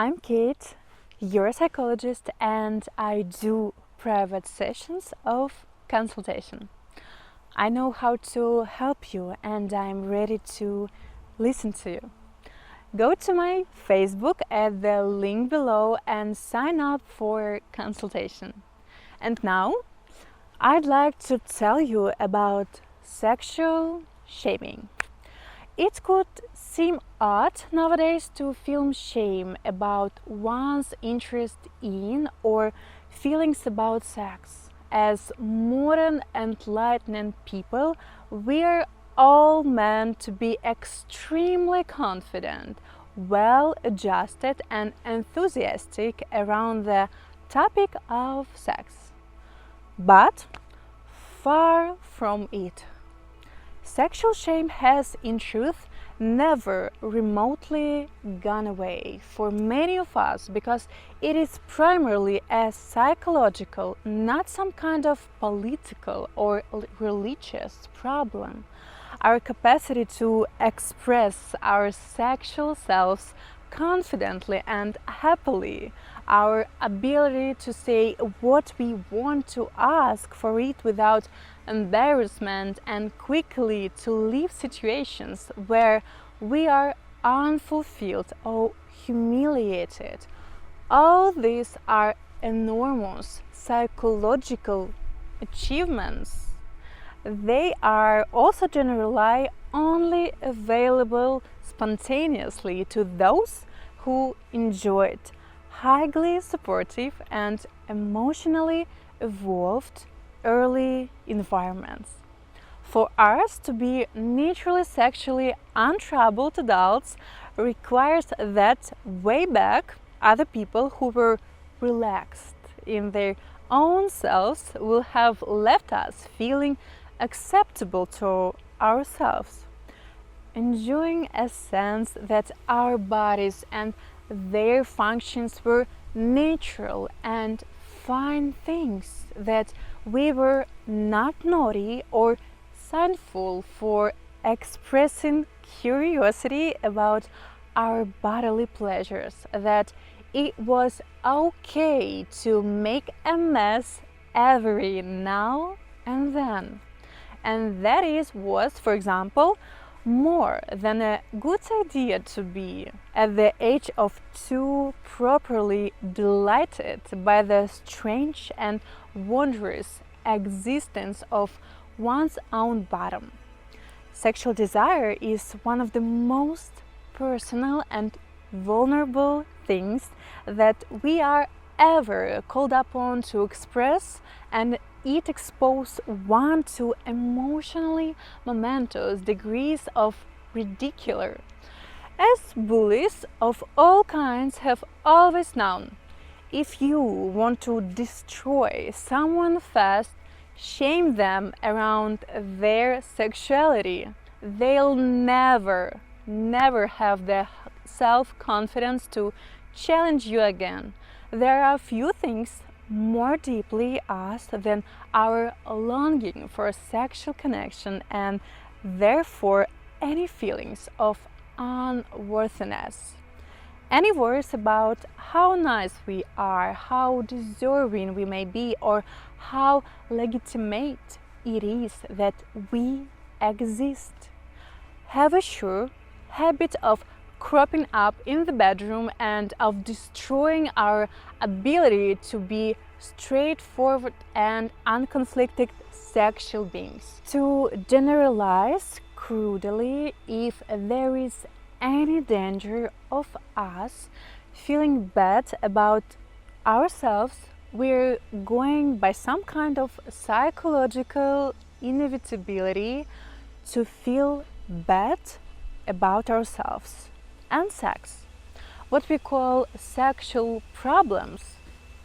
I'm Kate, your psychologist, and I do private sessions of consultation. I know how to help you and I'm ready to listen to you. Go to my Facebook at the link below and sign up for consultation. And now, I'd like to tell you about sexual shaming. It could seem odd nowadays to feel shame about one's interest in or feelings about sex. As modern enlightened people, we're all meant to be extremely confident, well-adjusted and enthusiastic around the topic of sex. But far from it. Sexual shame has, in truth, never remotely gone away for many of us because it is primarily a psychological, not some kind of political or religious problem. Our capacity to express our sexual selves confidently and happily, our ability to say what we want to ask for it without embarrassment and quickly to leave situations where we are unfulfilled or humiliated. All these are enormous psychological achievements. They are also generally only available spontaneously to those who enjoyed highly supportive and emotionally evolved early environments. For us to be naturally sexually untroubled adults requires that way back other people who were relaxed in their own selves will have left us feeling acceptable to ourselves, enjoying a sense that our bodies and their functions were natural and fine things, that we were not naughty or sinful for expressing curiosity about our bodily pleasures, that it was okay to make a mess every now and then. And that was, for example, more than a good idea to be, at the age of 2, properly delighted by the strange and wondrous existence of one's own bottom. Sexual desire is one of the most personal and vulnerable things that we are ever called upon to express, and it exposes one to emotionally momentous degrees of ridicule. As bullies of all kinds have always known, if you want to destroy someone fast, shame them around their sexuality, they'll never have the self-confidence to challenge you again. There are few things more deeply us than our longing for sexual connection and therefore any feelings of unworthiness. Any words about how nice we are, how deserving we may be, or how legitimate it is that we exist, have a sure habit of cropping up in the bedroom and of destroying our ability to be straightforward and unconflicted sexual beings. To generalize crudely, if there is any danger of us feeling bad about ourselves, we're going by some kind of psychological inevitability to feel bad about ourselves and sex. What we call sexual problems,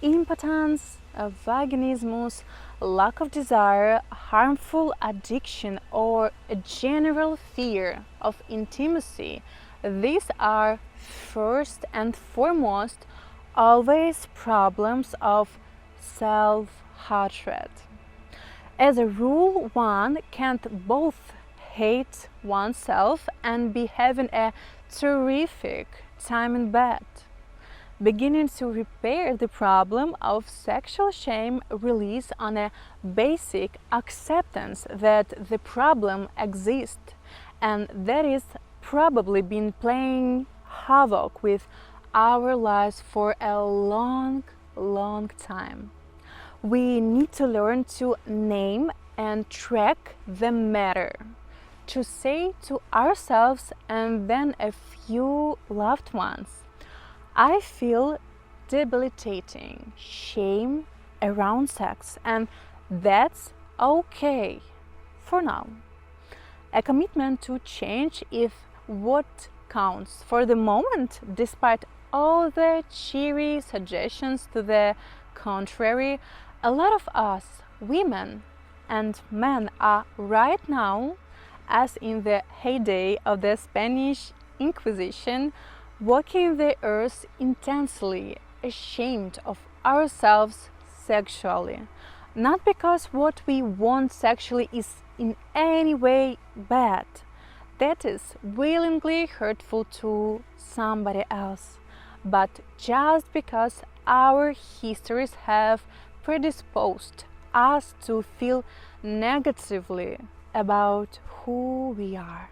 impotence, vaginismus, lack of desire, harmful addiction, or a general fear of intimacy, these are first and foremost always problems of self-hatred. As a rule, one can't both hate oneself and be having a terrific time in bed. beginning to repair the problem of sexual shame relies on a basic acceptance that the problem exists and that is probably been playing havoc with our lives for a long time. We need to learn to name and track the matter, to say to ourselves and then a few loved ones, I feel debilitating shame around sex, and that's okay for now. A commitment to change is what counts for the moment, despite all the cheery suggestions to the contrary. A lot of us, women and men, are right now, as in the heyday of the Spanish Inquisition, walking the earth intensely, ashamed of ourselves sexually. Not because what we want sexually is in any way bad, that is willingly hurtful to somebody else, but just because our histories have predisposed us to feel negatively about who we are.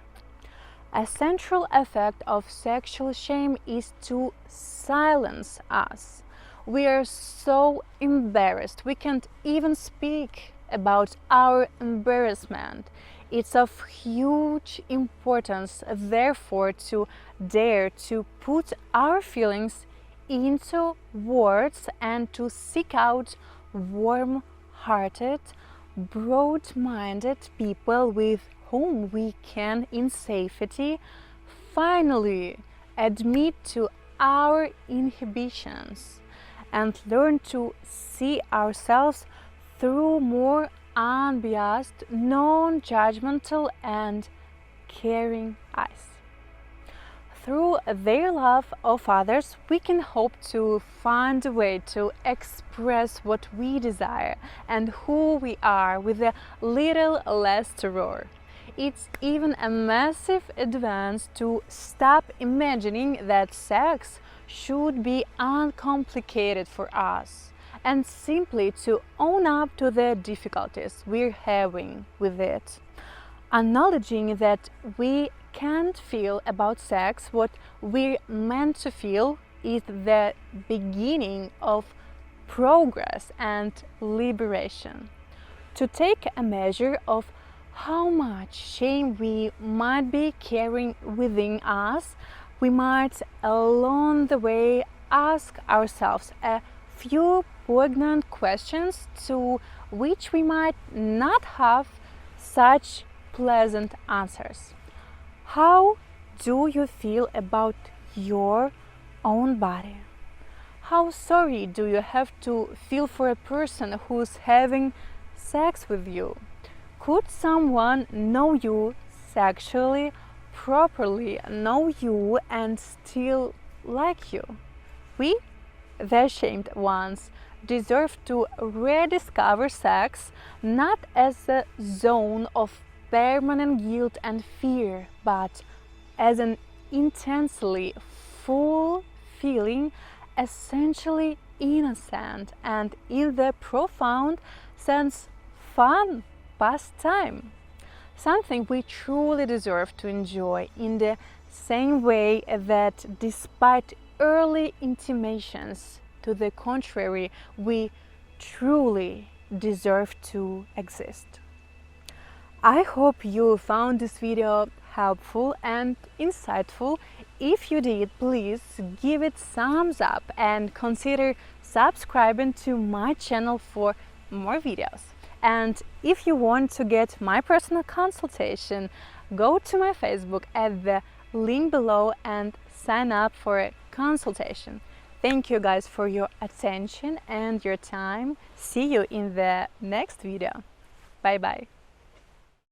A central effect of sexual shame is to silence us. We are so embarrassed, we can't even speak about our embarrassment. It's of huge importance, therefore, to dare to put our feelings into words and to seek out warm-hearted, broad-minded people with whom we can in safety finally admit to our inhibitions and learn to see ourselves through more unbiased, non-judgmental and caring eyes. Through their love of others, we can hope to find a way to express what we desire and who we are with a little less terror. It's even a massive advance to stop imagining that sex should be uncomplicated for us and simply to own up to the difficulties we're having with it. Acknowledging that we can't feel about sex what we're meant to feel is the beginning of progress and liberation. To take a measure of how much shame we might be carrying within us, we might along the way ask ourselves a few poignant questions to which we might not have such pleasant answers. How do you feel about your own body? How sorry do you have to feel for a person who's having sex with you? Could someone know you sexually, properly know you and still like you? We, the ashamed ones, deserve to rediscover sex not as a zone of permanent guilt and fear, but as an intensely full feeling, essentially innocent and in the profound sense fun pastime. Something we truly deserve to enjoy in the same way that despite early intimations to the contrary, we truly deserve to exist. I hope you found this video helpful and insightful. If you did, please give it thumbs up and consider subscribing to my channel for more videos. And if you want to get my personal consultation, go to my Facebook at the link below and sign up for a consultation. Thank you guys for your attention and your time. See you in the next video. Bye bye.